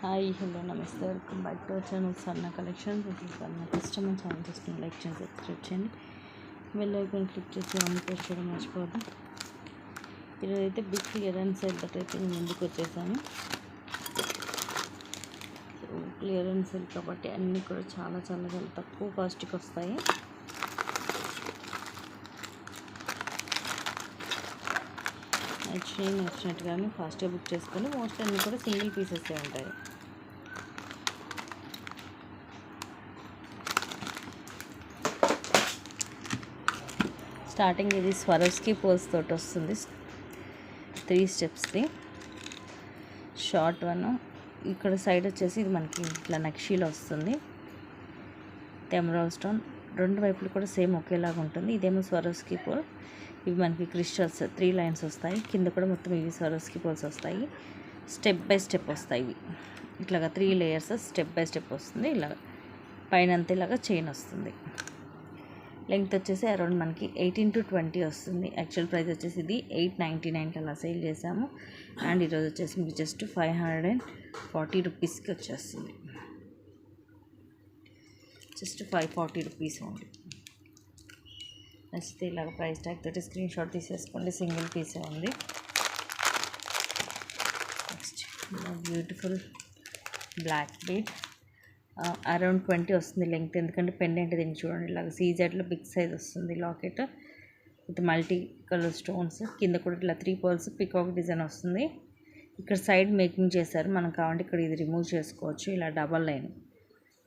Hi hello నమస్తే welcome back to our channel సన్న collections. నా కస్టమర్ ఛానల్ చేసుకుని లైక్ చేసి సబ్స్క్రైబ్ చేయండి, బెల్ ఐకాన్ క్లిక్ చేసి ఆన్ ప్రెస్ చేయడం మర్చిపోవద్దు. ఈరోజు అయితే బిగ్ క్లియరెన్స్ సేల్ బట్ అయితే నేను ముందుకు వచ్చేసాను. సో క్లియరెన్స్ సేల్ కాబట్టి అన్నీ కూడా చాలా చాలా చాలా తక్కువ కాస్ట్కి వస్తాయి. నచ్చినట్టుగానే ఫాస్ట్గా బుక్ చేసుకొని మోస్ట్ అన్నీ కూడా సింగిల్ పీసెస్ ఉంటాయి. స్టార్టింగ్ ఇది స్వరోస్కి పోల్స్ తోటి వస్తుంది, 3 స్టెప్స్ది షార్ట్ వన్. ఇక్కడ సైడ్ వచ్చేసి ఇది మనకి ఇట్లా నక్షీలో వస్తుంది. ఎమరాల్డ్ స్టోన్ రెండు వైపులు కూడా సేమ్ ఒకేలాగా ఉంటుంది. ఇదేమో స్వరోస్కి పోల్, ఇవి మనకి క్రిస్టల్స్ 3 లైన్స్ వస్తాయి. కింద కూడా మొత్తం ఇవి స్వరోస్కి పోల్స్ వస్తాయి. స్టెప్ బై స్టెప్ వస్తాయి ఇవి ఇట్లాగా 3 లేయర్స్ స్టెప్ బై స్టెప్ వస్తుంది. ఇలాగ పైన అంతా ఇలాగా చైన్ వస్తుంది. లెంగ్త్ వచ్చేసి అరౌండ్ మనకి 18 to 20 వస్తుంది. యాక్చువల్ ప్రైస్ వచ్చేసి ఇది 899 అలా సేల్ చేసాము. అండ్ ఈరోజు వచ్చేసి మీకు జస్ట్ 540 రూపీస్కి వచ్చేస్తుంది. జస్ట్ 540 రూపీస్ ఉంది. నచ్చితే ఇలాగ ప్రైస్ ట్యాగ్ తోటి స్క్రీన్ షాట్ తీసేసుకోండి. సింగిల్ పీసే ఉంది. Next beautiful black bead around 20 వస్తుంది లెంగ్త్. ఎందుకంటే పెండెంట్ దీన్ని చూడండి ఇలాగ సీజెడ్లో బిగ్ సైజ్ వస్తుంది. Locket with multi colour stones, కింద కూడా ఇట్లా 3 పర్ల్స్ పికాక్ డిజైన్ వస్తుంది. ఇక్కడ సైడ్ మేకింగ్ చేశారు, మనం కావాలంటే ఇక్కడ ఇది రిమూవ్ చేసుకోవచ్చు. ఇలా డబల్ లైన్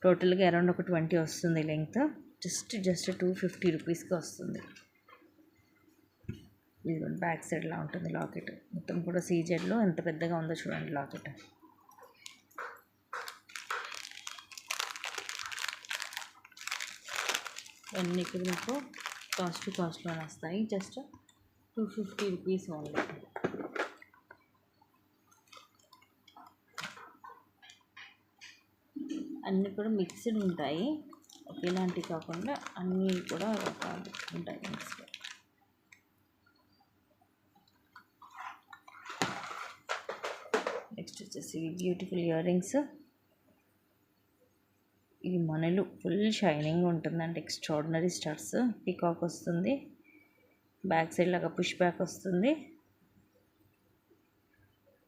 టోటల్గా అరౌండ్ ఒక 20 వస్తుంది లెంగ్త్. జస్ట్ 250 రూపీస్కి వస్తుంది. ఇది బ్యాక్ సైడ్లా ఉంటుంది లాకెట్. మొత్తం కూడా సీజెడ్లో ఎంత పెద్దగా ఉందో చూడండి లాకెట్. అన్నీ కూడా మీకు కాస్ట్లోనే వస్తాయి. Just 250 rupees only. అన్నీ కూడా మిక్స్డ్ ఉంటాయి, ఒకేలాంటివి కాకుండా అన్నీ కూడా రకాలు ఉంటాయి మిక్స్డ్. నెక్స్ట్ వచ్చేసి బ్యూటిఫుల్ ఇయర్ రింగ్స్. ఈ మనలు ఫుల్ షైనింగ్ ఉంటుందండి. ఎక్స్ట్రాడినరీ స్టార్స్ పీకాక్ వస్తుంది. బ్యాక్ సైడ్ లాగా పుష్ బ్యాక్ వస్తుంది.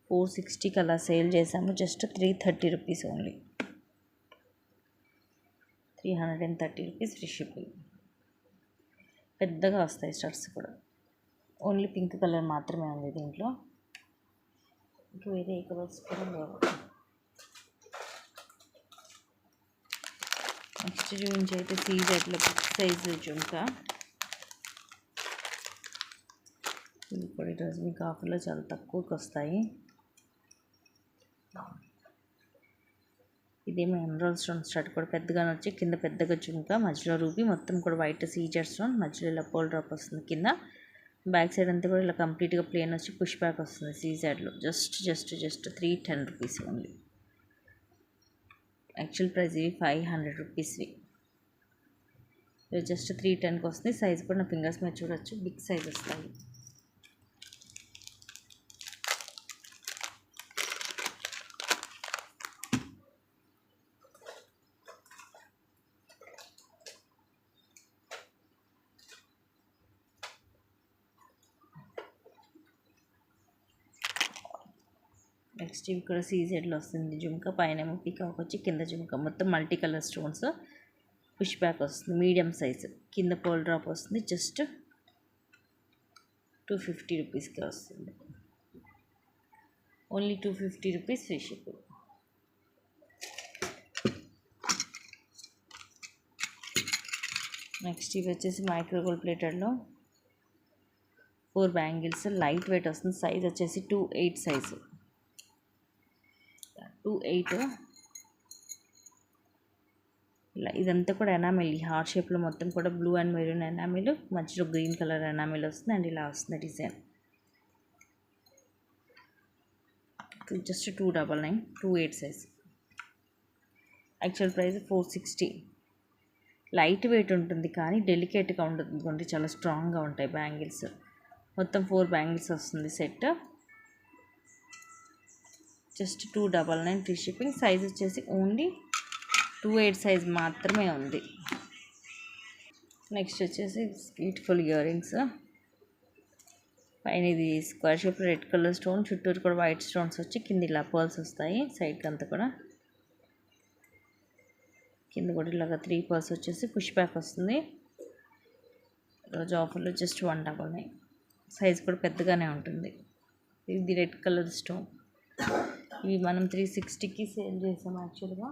460కి అలా సేల్ చేసాము. Just 330 rupees only. 330 rupees free shipping. పెద్దగా వస్తాయి స్టార్స్ కూడా. ఓన్లీ పింక్ కలర్ మాత్రమే ఉంది దీంట్లో, ఇంకా వేరే ఏ కలర్స్ కూడా లేవు. నెక్స్ట్ చూపించి అయితే సీజెడ్లో బిగ్ సైజు జుంకా. ఇది కూడా ఈరోజు మీకు ఆఫర్లో చాలా తక్కువకి వస్తాయి. ఇదేమో ఎమరాల్డ్ స్టోన్ స్టార్ట్ కూడా పెద్దగానే వచ్చి కింద పెద్దగా జుంకా, మధ్యలో రూబీ, మొత్తం కూడా వైట్ సీజెడ్ స్టోన్, మధ్యలో ఇలా పోల్ డ్రాప్ వస్తుంది కింద. బ్యాక్ సైడ్ అంతా కూడా ఇలా కంప్లీట్గా ప్లేన్ వచ్చి పుష్ బ్యాక్ వస్తుంది సీజెడ్లో. Just 310 rupees only. Actual price ఇవి 500 రూపీస్వి. జస్ట్ 310కి వస్తుంది. సైజ్ కూడా నా ఫింగర్స్ మీద చూడొచ్చు, బిగ్ సైజ్ వస్తాయి. నెక్స్ట్ ఇవి కూడా సీజెడ్లో వస్తుంది జుంకా. పైన ఏమో పీకాక్ వచ్చి కింద జుంకా, మొత్తం multi colour stones, push back వస్తుంది. మీడియం సైజు, కింద పోల్ డ్రాప్ వస్తుంది. జస్ట్ 250 రూపీస్కి వస్తుంది. Only 250 rupees free shipping. Next ఇవి వచ్చేసి మైక్రో గోల్డ్ ప్లేటెడ్లో 4 బ్యాంగిల్స్. లైట్ వెయిట్ వస్తుంది. సైజ్ వచ్చేసి 28 సైజు. 28 ఇలా ఇదంతా కూడా ఎనామిల్. ఈ హార్ట్ షేప్లో మొత్తం కూడా బ్లూ అండ్ మెరూన్ ఎనామిల్, మధ్యలో గ్రీన్ కలర్ ఎనామిల్ వస్తుంది. అండ్ ఇలా వస్తుంది design. Just 299, 28 size. Actual price 460. Light weight ఉంటుంది కానీ డెలికేట్గా ఉంటుంది, చాలా స్ట్రాంగ్గా ఉంటాయి బ్యాంగిల్స్. మొత్తం 4 బ్యాంగిల్స్ వస్తుంది set. Just 299 free shipping. Size వచ్చేసి ఓన్లీ 28 సైజ్ మాత్రమే ఉంది. నెక్స్ట్ వచ్చేసి బ్యూటిఫుల్ ఇయర్ రింగ్స్. పైన ఇది square shape red colour stone, చుట్టూరు కూడా వైట్ స్టోన్స్ వచ్చి కింద ఇలా పర్ల్స్ వస్తాయి. సైడ్కి అంతా కూడా కింద కూడా ఇలాగా 3 పర్ల్స్ వచ్చేసి పుష్ బ్యాక్ వస్తుంది. ఈరోజు ఆఫర్లో జస్ట్ 199. సైజ్ కూడా పెద్దగానే ఉంటుంది. ఇది రెడ్ కలర్ స్టోన్. ఇవి మనం 360కి సేల్ చేసాం యాక్చువల్గా.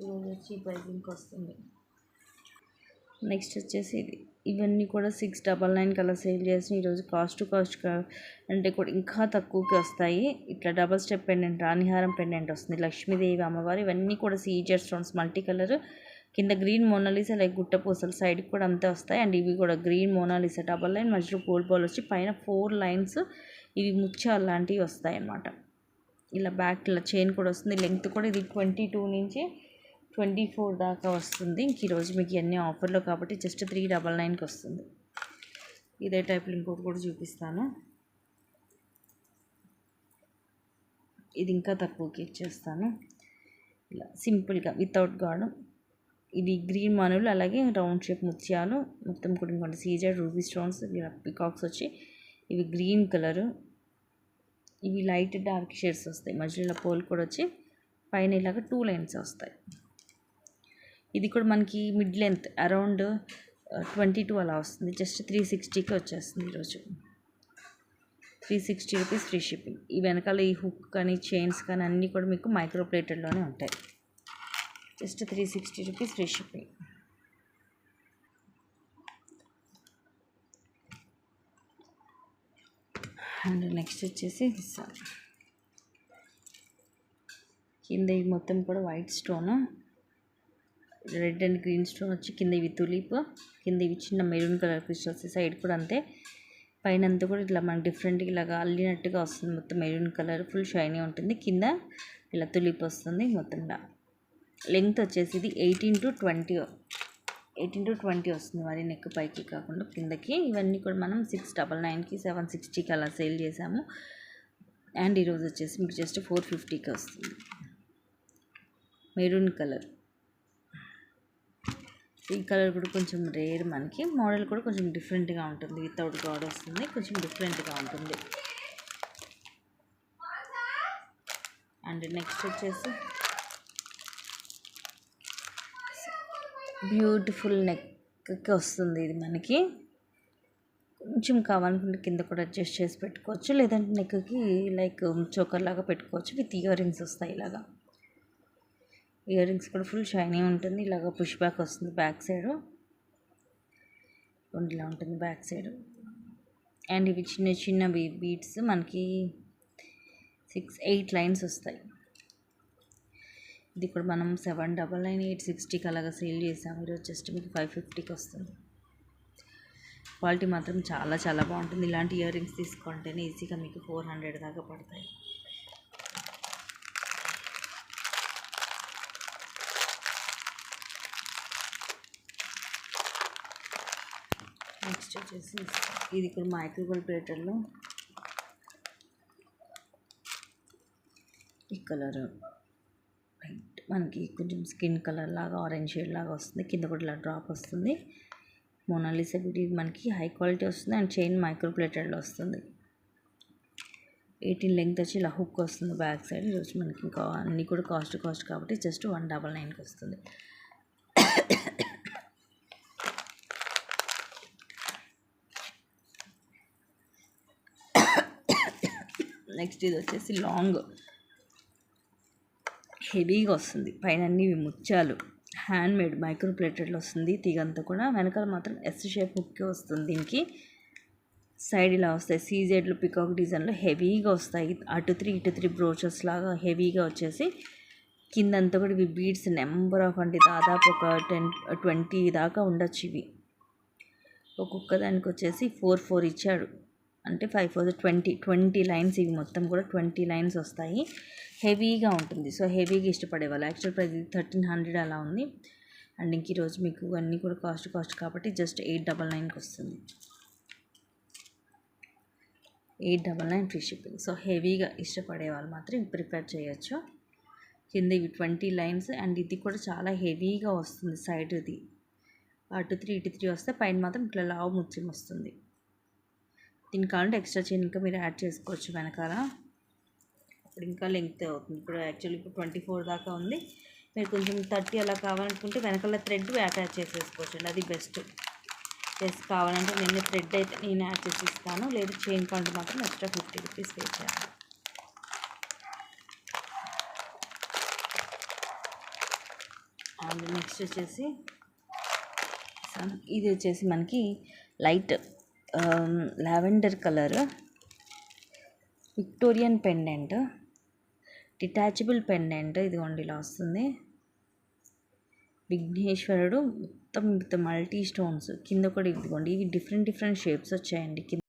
ఈరోజు చీప్ ప్రైజింగ్కి వస్తుంది. నెక్స్ట్ వచ్చేసి ఇవన్నీ కూడా 699 కల్లా సేల్ చేసి ఈరోజు కాస్ట్ అంటే కూడా ఇంకా తక్కువకి వస్తాయి. ఇట్లా డబల్ స్టెప్ పెండెంట్, రాణిహారం పెండెంట్ వస్తుంది. లక్ష్మీదేవి అమ్మవారు ఇవన్నీ కూడా సీజర్ స్టోన్స్, మల్టీ కలర్, కింద గ్రీన్ మోనాలిసా లైక్ గుట్ట పూసలు సైడ్కి కూడా అంతే వస్తాయి. అండ్ ఇవి కూడా గ్రీన్ మోనాలిసా డబల్ లైన్, మధ్యలో గోల్డ్ బాల్ వచ్చి పైన 4 లైన్స్ ఇవి ముత్యాలు లాంటివి వస్తాయి అన్నమాట. ఇలా బ్యాక్ ఇలా చైన్ కూడా వస్తుంది. లెంగ్త్ కూడా ఇది 22 నుంచి 24 దాకా వస్తుంది. ఇంక ఈరోజు మీకు ఇవన్నీ ఆఫర్లో కాబట్టి జస్ట్ 399కి వస్తుంది. ఇదే టైప్లో ఇంకోటి కూడా చూపిస్తాను. ఇది ఇంకా తక్కువకి ఇచ్చేస్తాను. ఇలా సింపుల్గా వితౌట్ గార్డ్. ఇది గ్రీన్ మనులు, అలాగే రౌండ్ షేప్ ముత్యాలు మొత్తం కూడా ఇంకోటి సీజర్ రూబీ స్టోన్స్, పికాక్స్ వచ్చి ఇవి గ్రీన్ కలరు. ఇవి లైట్ డార్క్ షేడ్స్ వస్తాయి. మధ్యలో పోల్ కూడా వచ్చి పైన ఇలాగ 2 లైన్స్ వస్తాయి. ఇది కూడా మనకి మిడ్ లెంత్ అరౌండ్ 22 అలా వస్తుంది. జస్ట్ 360కి వచ్చేస్తుంది ఈరోజు. 360 రూపీస్ ఫ్రీ షిప్పింగ్. ఈ వెనకాల ఈ హుక్ కానీ చైన్స్ కానీ అన్నీ కూడా మీకు మైక్రో ప్లేటెడ్లోనే ఉంటాయి. Just 360 rupees free shipping. And next వచ్చేసి కింద ఇవి మొత్తం కూడా white stone, red and green stone వచ్చి కింద ఇవి తులిప్, కింద ఇవి చిన్న మెరూన్ కలర్ క్రిస్టల్స్, సైడ్ కూడా అంతే. పైన అంతా కూడా ఇట్లా మనకి డిఫరెంట్గా ఇలాగా అల్లినట్టుగా వస్తుంది. మొత్తం మెరూన్ కలర్ ఫుల్ షైనీ ఉంటుంది. కింద ఇలా తులిప్ వస్తుంది. మొత్తం ఇలా లెంగ్త్ వచ్చేసి ఇది 18 to 20 వస్తుంది. మరి నెక్ పైకి కాకుండా కిందకి. ఇవన్నీ కూడా మనం 699కి 760కి అలా సేల్ చేసాము. అండ్ ఈరోజు వచ్చేసి మీకు జస్ట్ 450కి వస్తుంది. Maroon colour. ఈ కలర్ కూడా కొంచెం రేర్ మనకి. మోడల్ కూడా కొంచెం డిఫరెంట్గా ఉంటుంది. వితౌట్ గాడ్ వస్తుంది. కొంచెం డిఫరెంట్గా ఉంటుంది. అండ్ నెక్స్ట్ వచ్చేసి బ్యూటిఫుల్ నెక్కి వస్తుంది. ఇది మనకి కొంచెం కావాలనుకుంటే కింద కూడా అడ్జస్ట్ చేసి పెట్టుకోవచ్చు, లేదంటే నెక్కి లైక్ చోకర్ లాగా పెట్టుకోవచ్చు. విత్ ఇయర్ రింగ్స్ వస్తాయి. ఇలాగా ఇయర్ రింగ్స్ కూడా ఫుల్ షైనీ ఉంటుంది. ఇలాగ పుష్ బ్యాక్ వస్తుంది. బ్యాక్ సైడ్ ఇలా ఉంటుంది బ్యాక్ సైడ్. అండ్ ఇవి చిన్న చిన్న బీడ్స్ మనకి 8 లైన్స్ వస్తాయి. ఇది కూడా మనం 799 860కి అలాగా సేల్ చేసాము. ఈరోజు జస్ట్ మీకు 550కి వస్తుంది. క్వాలిటీ మాత్రం చాలా చాలా బాగుంటుంది. ఇలాంటి ఇయర్ రింగ్స్ తీసుకుంటేనే ఈజీగా మీకు 400 దాకా పడతాయి. నెక్స్ట్ వచ్చేసి ఇది కూడా మైక్రోగోల్డ్ ప్లేటర్లో ఈ కలర్ మనకి కొంచెం స్కిన్ కలర్ లాగా ఆరెంజ్ షేడ్ లాగా వస్తుంది. కింద కూడా ఇలా డ్రాప్ వస్తుంది. మోనాలిసా ఇది మనకి హై క్వాలిటీ వస్తుంది. అండ్ చైన్ మైక్రో ప్లేటెడ్లో వస్తుంది. 18 లెంగ్త్ వచ్చి ఇలా హుక్ వస్తుంది బ్యాక్ సైడ్. ఈరోజు మనకి ఇంకా అన్నీ కూడా కాస్ట్ కాబట్టి జస్ట్ 199కి వస్తుంది. నెక్స్ట్ ఇది వచ్చేసి లాంగ్ హెవీగా వస్తుంది. పైన అన్ని ముత్యాలు హ్యాండ్మేడ్ మైక్రో ప్లేటెడ్లో వస్తుంది. తీగంతా కూడా వెనకాల మాత్రం ఎస్ షేప్ హుక్కే వస్తుంది. దీనికి సైడ్ ఇలా వస్తాయి. సీజెడ్లు పికాక్ డిజైన్లో హెవీగా వస్తాయి. అటు 3 ఇటు 3 బ్రోచెస్ లాగా హెవీగా వచ్చేసి కిందంతా కూడా ఇవి బీడ్స్ నెంబర్ ఆఫ్ అంటే దాదాపు ఒక 10-20 దాకా ఉండొచ్చు. ఇవి ఒక్కొక్క దానికి వచ్చేసి 4 ఇచ్చాడు. అంటే 5 4 20 లైన్స్. ఇవి మొత్తం కూడా 20 లైన్స్ వస్తాయి. హెవీగా ఉంటుంది. సో హెవీగా ఇష్టపడే వాళ్ళు. యాక్చువల్ ప్రైస్ 1300 అలా ఉంది. అండ్ ఇంక ఈరోజు మీకు అన్నీ కూడా కాస్ట్ కాబట్టి జస్ట్ 899కి వస్తుంది. 899 ఫ్రీ షిప్పింగ్. సో హెవీగా ఇష్టపడే వాళ్ళు మాత్రం ప్రిఫర్ చేయొచ్చు. కింద ఇవి 20 లైన్స్ అండ్ ఇది కూడా చాలా హెవీగా వస్తుంది. సైడ్ ఇది అటు 3 ఇటు 3 వస్తే పైన మాత్రం ఇట్లా లావు ముత్యం వస్తుంది. దీనికి కావాలంటే ఎక్స్ట్రా చైన్ ఇంకా మీరు యాడ్ చేసుకోవచ్చు వెనకాల, అప్పుడు ఇంకా లెంగ్త్ అవుతుంది. ఇప్పుడు యాక్చువల్లీ ఇప్పుడు 24 దాకా ఉంది. మీరు కొంచెం 30 అలా కావాలనుకుంటే వెనకాల థ్రెడ్ అటాచ్ చేసేసుకోవచ్చు అండి, అది బెస్ట్. ప్లస్ కావాలంటే నేను థ్రెడ్ అయితే నేను యాడ్ చేసి ఇస్తాను, లేదు చైన్ కావాలంటే మాత్రం ఎక్స్ట్రా 50 రూపీస్ పే చేయాలి. అండ్ నెక్స్ట్ వచ్చేసి ఇది వచ్చేసి మనకి light lavender colour Victorian pendant, detachable pendant. ఇదిగోండి ఇలా వస్తుంది. విఘ్నేశ్వరుడు మొత్తం విత్ మల్టీ స్టోన్స్. కింద కూడా ఇదిగోండి, ఇవి డిఫరెంట్ షేప్స్ వచ్చాయండి కింద.